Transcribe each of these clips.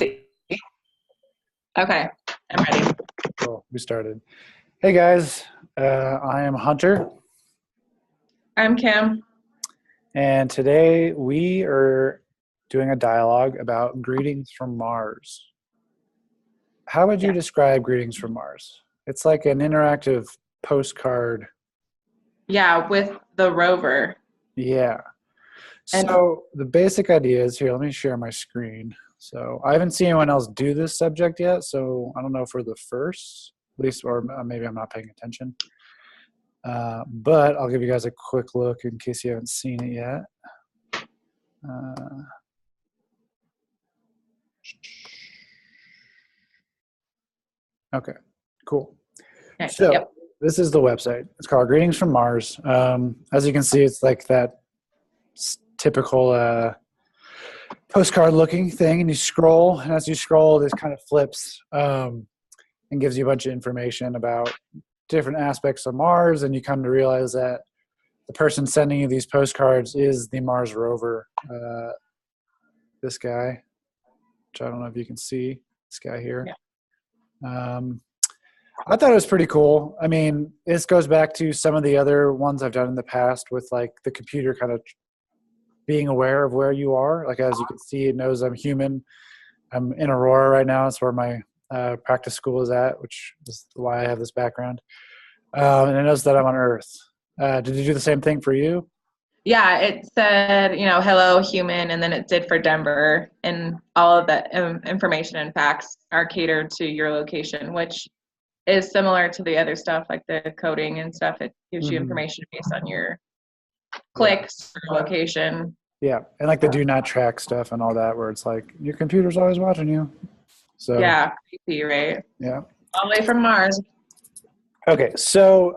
Okay, I'm ready. Cool. We started. Hey guys, I am Hunter, I'm Kim. and today we are doing a dialogue about greetings from Mars. How would you Yeah. describe greetings from Mars? It's like an interactive postcard. Yeah, with the rover. Yeah. And So the basic idea is here. Let me share my screen. So I haven't seen anyone else do this subject yet. So I don't know if we're the first, at least, or maybe I'm not paying attention. But I'll give you guys a quick look in case you haven't seen it yet. Uh, okay, cool. okay, So yep. this is the website. It's called Greetings from Mars. As you can see, it's like that typical postcard looking thing, and you scroll, and as you scroll, this kind of flips and gives you a bunch of information about different aspects of Mars, and you come to realize that the person sending you these postcards is the Mars rover. This guy, which I don't know if you can see, this guy here. Yeah. I thought it was pretty cool. I mean, this goes back to some of the other ones I've done in the past with like the computer kind of being aware of where you are. Like, as you can see, it knows I'm human. I'm in Aurora right now. It's where my practice school is at, which is why I have this background. And it knows that I'm on Earth. Did you do the same thing for you? Yeah, it said, hello, human, and then it did for Denver, and all of that information and facts are catered to your location, which is similar to the other stuff, like the coding and stuff. It gives you Mm-hmm. information based on your Yeah. clicks or location. Yeah. And like the do not track stuff and all that, where it's like your computer's always watching you. So, Yeah, creepy, right? yeah. All the way from Mars. Okay. So,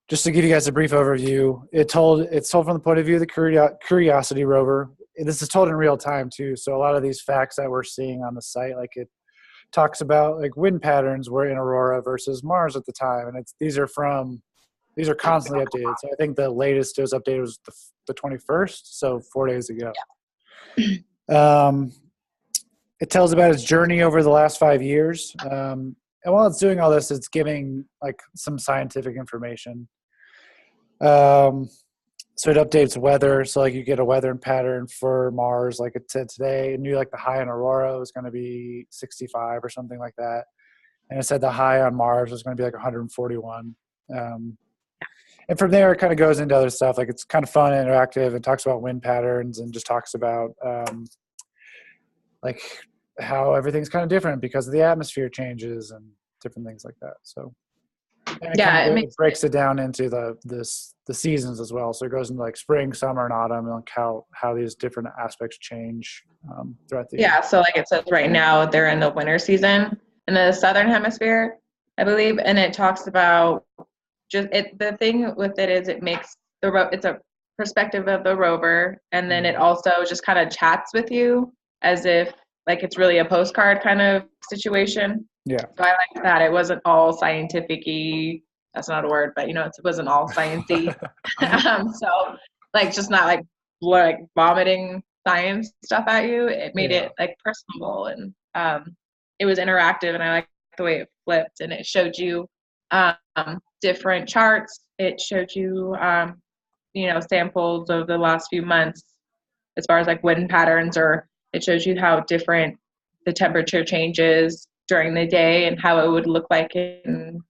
just to give you guys a brief overview, it's told from the point of view of the Curiosity rover. This is told in real time too. So a lot of these facts that we're seeing on the site, like it talks about like wind patterns were in Aurora versus Mars at the time, and these are constantly updated. So I think the latest it was updated was the 21st, so 4 days ago. Um, it tells about its journey over the last 5 years, and while it's doing all this, it's giving like some scientific information. Um, so it updates weather. So like you get a weather pattern for Mars. Like it said today, it knew like the high in Aurora was going to be 65 or something like that. And it said the high on Mars was going to be like 141. And from there, it kind of goes into other stuff. Like it's kind of fun and interactive. It talks about wind patterns and just talks about like how everything's kind of different because of the atmosphere changes and different things like that. So and it kind Yeah, of it breaks it down into the seasons as well. So it goes into like spring, summer, and autumn, and like how these different aspects change throughout the year. yeah, so like it says right now they're in the winter season in the southern hemisphere, I believe, and it talks about the thing with it is it makes it's a perspective of the rover, and then it also just kind of chats with you as if like it's really a postcard kind of situation. Yeah. So I like that it wasn't all scientific-y. That's not a word, but it wasn't all sciencey. So like just not like vomiting science stuff at you. It made Yeah. it like personable, and it was interactive, and I like the way it flipped, and it showed you um, different charts. It showed you samples of the last few months as far as like wind patterns, or it shows you how different the temperature changes during the day and how it would look like in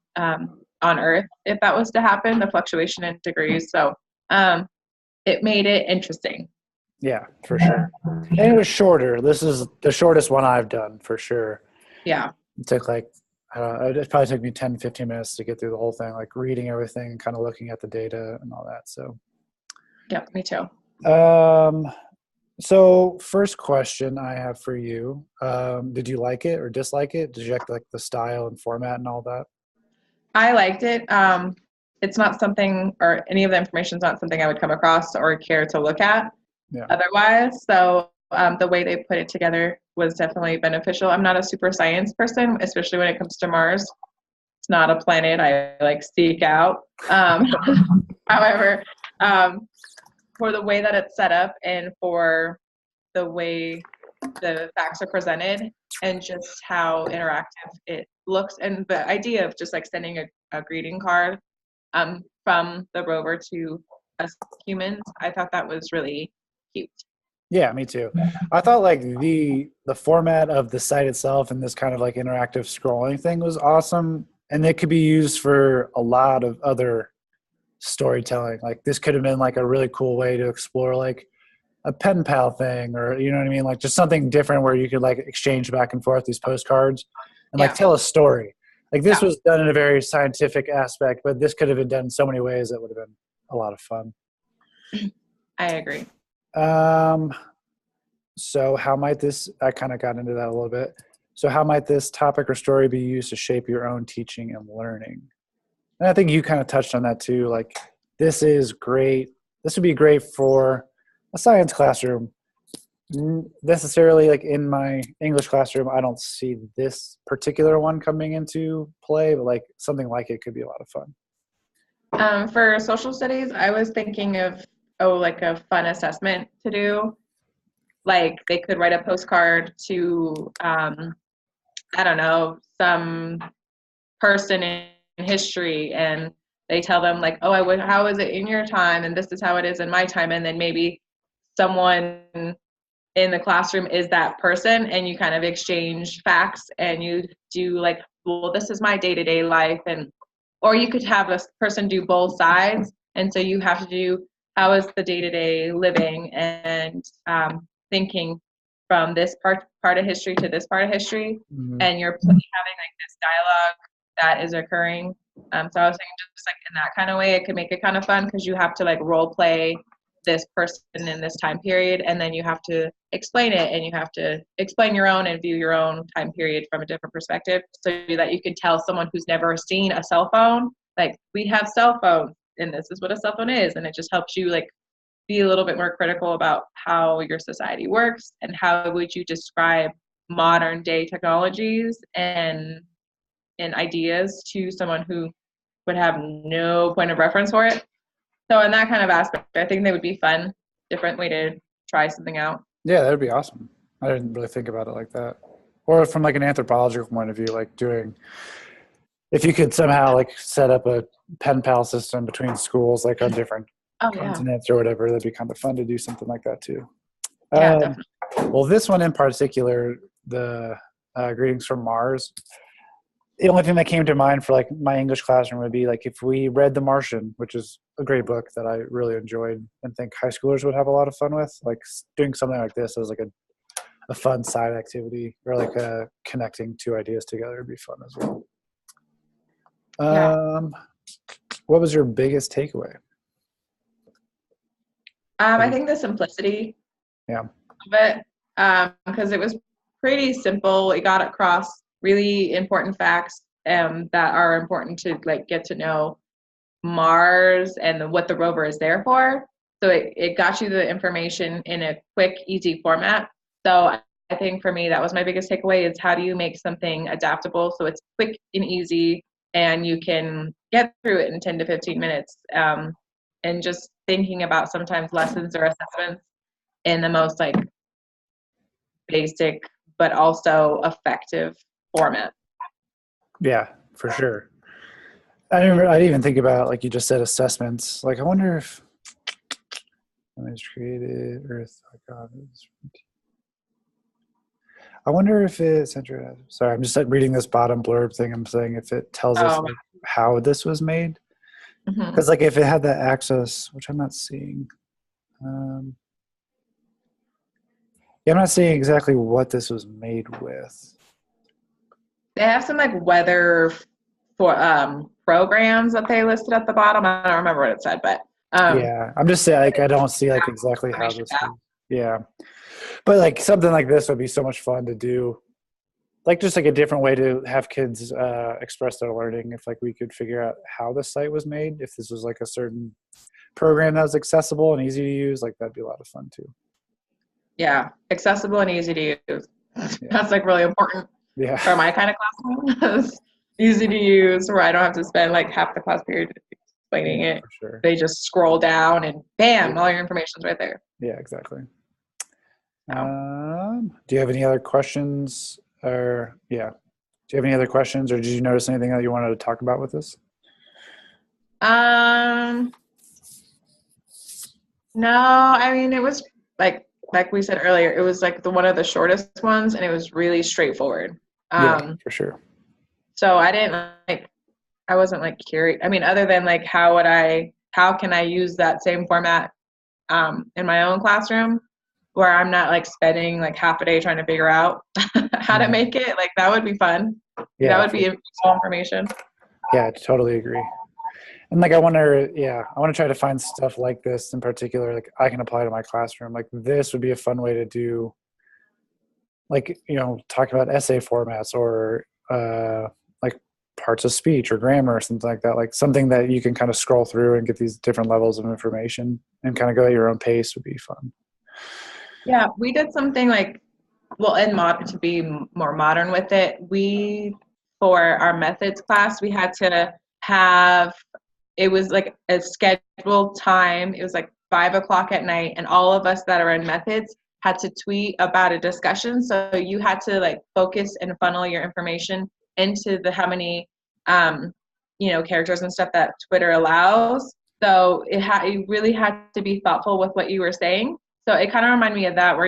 on Earth if that was to happen, the fluctuation in degrees. So it made it interesting. Yeah, for sure. And it was shorter. This is the shortest one I've done for sure. Yeah. It took like it probably took me 10, 15 minutes to get through the whole thing, like reading everything and kind of looking at the data and all that. So Yep, me too. So first question I have for you, did you like it or dislike it? Did you like the style and format and all that? I liked it. It's not something, or any of the information is not something I would come across or care to look at Yeah. otherwise. So the way they put it together was definitely beneficial. I'm not a super science person, especially when it comes to Mars. It's not a planet I like seek out. However, for the way that it's set up and for the way the facts are presented and just how interactive it looks. And the idea of just like sending a greeting card from the rover to us humans, I thought that was really cute. Yeah, me too. I thought like the format of the site itself and this kind of like interactive scrolling thing was awesome, and it could be used for a lot of other storytelling. Like this could have been like a really cool way to explore like a pen pal thing, or you know what I mean, like just something different where you could like exchange back and forth these postcards and like tell a story. Like this was done in a very scientific aspect, but this could have been done in so many ways that would have been a lot of fun. I agree. So how might this, I kind of got into that a little bit. So how might this topic or story be used to shape your own teaching and learning? And I think you kind of touched on that too. Like this is great. This would be great for a science classroom. Necessarily like in my English classroom, I don't see this particular one coming into play, but like something like it could be a lot of fun. For social studies, I was thinking of, like a fun assessment to do. Like they could write a postcard to, I don't know, some person in history, and they tell them like, oh, how was it in your time? And this is how it is in my time. And then maybe someone in the classroom is that person, and you kind of exchange facts, and you do like, well, this is my day-to-day life. And or you could have a person do both sides, and so you have to do how is the day-to-day living and thinking from this part of history to this part of history, and you're having like this dialogue that is occurring. So I was thinking just like in that kind of way, it could make it kind of fun because you have to like role play this person in this time period, and then you have to explain it, and you have to explain your own and view your own time period from a different perspective, so that you can tell someone who's never seen a cell phone, like, we have cell phones and this is what a cell phone is. And it just helps you like be a little bit more critical about how your society works, and how would you describe modern day technologies and ideas to someone who would have no point of reference for it. So in that kind of aspect, I think they would be fun, different way to try something out. Yeah, that would be awesome. I didn't really think about it like that. Or from like an anthropological point of view, like if you could somehow like set up a pen pal system between schools, like on different continents or whatever, that'd be kind of fun to do something like that too. Yeah, definitely. Well, this one in particular, the Greetings from Mars, the only thing that came to mind for like my English classroom would be like if we read The Martian, which is a great book that I really enjoyed and think high schoolers would have a lot of fun with, like doing something like this as like a fun side activity, or like connecting two ideas together would be fun as well. What was your biggest takeaway? I think the simplicity of it, because it was pretty simple. It got across really important facts that are important to like get to know Mars and what the rover is there for. So it got you the information in a quick, easy format. So I think for me, that was my biggest takeaway, is how do you make something adaptable so it's quick and easy and you can get through it in 10 to 15 minutes. And just thinking about sometimes lessons or assessments in the most like basic but also effective format. Yeah, for sure. I didn't even think about, like you just said, assessments. Like I wonder if when it's created Earth, oh God, I wonder if it's sorry, I'm just reading this bottom blurb thing. I'm saying if it tells us like, how this was made. Because like if it had that access, which I'm not seeing. Yeah, I'm not seeing exactly what this was made with. They have some like weather for programs that they listed at the bottom. I don't remember what it said, but yeah, I'm just saying like I don't see like exactly how this is. Yeah. But like something like this would be so much fun to do. Like just like a different way to have kids express their learning. If like we could figure out how the site was made, if this was like a certain program that was accessible and easy to use, like that'd be a lot of fun too. Yeah, accessible and easy to use. That's like really important for my kind of classroom. Easy to use, where I don't have to spend like half the class period explaining it. For sure. They just scroll down and bam, all your information's right there. Yeah, exactly. Do you have any other questions? Or do you have any other questions, or did you notice anything that you wanted to talk about with this? No, I mean, it was like we said earlier, it was like one of the shortest ones, and it was really straightforward. Yeah, for sure. So I wasn't like curious. I mean, other than like how can I use that same format in my own classroom where I'm not like spending like half a day trying to figure out how to make it. Like that would be fun. Yeah, that would be useful information. Yeah, I totally agree. And like, I want to try to find stuff like this in particular, like I can apply to my classroom. Like this would be a fun way to do, like, talk about essay formats or like parts of speech or grammar or something like that. Like something that you can kind of scroll through and get these different levels of information and kind of go at your own pace would be fun. Yeah, we did something like, to be more modern with it, for our methods class, we had to have, it was like a scheduled time. It was like 5:00 at night, and all of us that are in methods had to tweet about a discussion. So you had to like focus and funnel your information into the how many characters and stuff that Twitter allows. So you really had to be thoughtful with what you were saying. So it kind of reminded me of that, where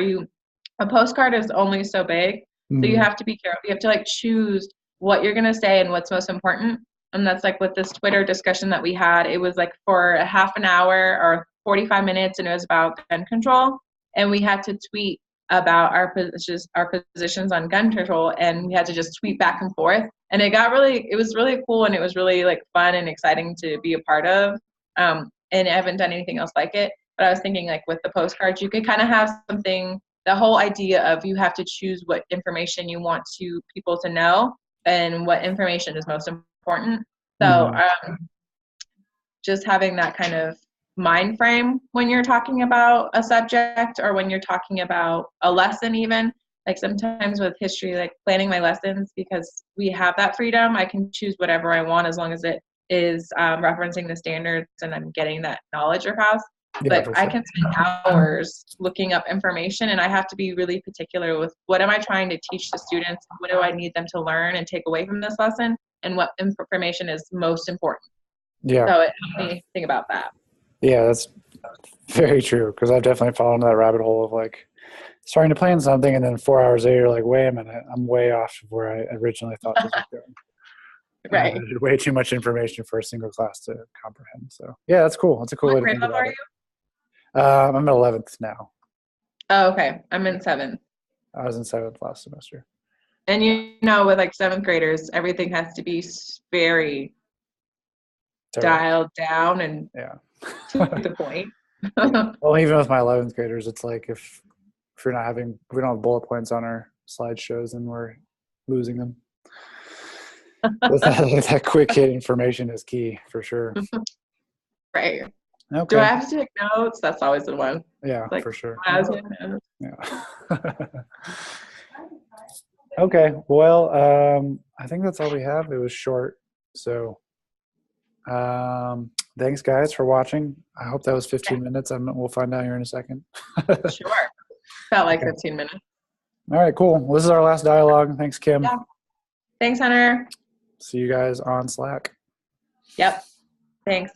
a postcard is only so big, so you have to be careful. You have to like choose what you're gonna say and what's most important. And that's like with this Twitter discussion that we had. It was like for a half an hour or 45 minutes, and it was about gun control. And we had to tweet about our positions on gun control, and we had to just tweet back and forth. And it was really cool, and it was really like fun and exciting to be a part of. And I haven't done anything else like it. But I was thinking like with the postcards, you could kind of have something, the whole idea of you have to choose what information you want people to know and what information is most important. So just having that kind of mind frame when you're talking about a subject or when you're talking about a lesson, even like sometimes with history, like planning my lessons, because we have that freedom, I can choose whatever I want as long as it is referencing the standards and I'm getting that knowledge across. Yeah, But I can spend hours looking up information, and I have to be really particular with what am I trying to teach the students? What do I need them to learn and take away from this lesson? And what information is most important? Yeah. So it helped me think about that. Yeah, that's very true, because I've definitely fallen into that rabbit hole of like starting to plan something, and then 4 hours later, you're like, wait a minute, I'm way off of where I originally thought this was going. Right. I did way too much information for a single class to comprehend. So yeah, that's cool. That's a cool way to think about it. I'm in 11th now. Oh, okay. I'm in 7th. I was in 7th last semester. And with like 7th graders, everything has to be very dialed down and to the point. Well, even with my 11th graders, it's like if we don't have bullet points on our slideshows, then we're losing them. that quick hit information is key for sure. Right. Okay. Do I have to take notes? That's always the one. Yeah, for sure. Yeah. Okay. Well, I think that's all we have. It was short. So thanks, guys, for watching. I hope that was 15 minutes. We'll find out here in a second. Sure. Felt like 15 minutes. All right, cool. Well, this is our last dialogue. Thanks, Kim. Yeah. Thanks, Hunter. See you guys on Slack. Yep. Thanks.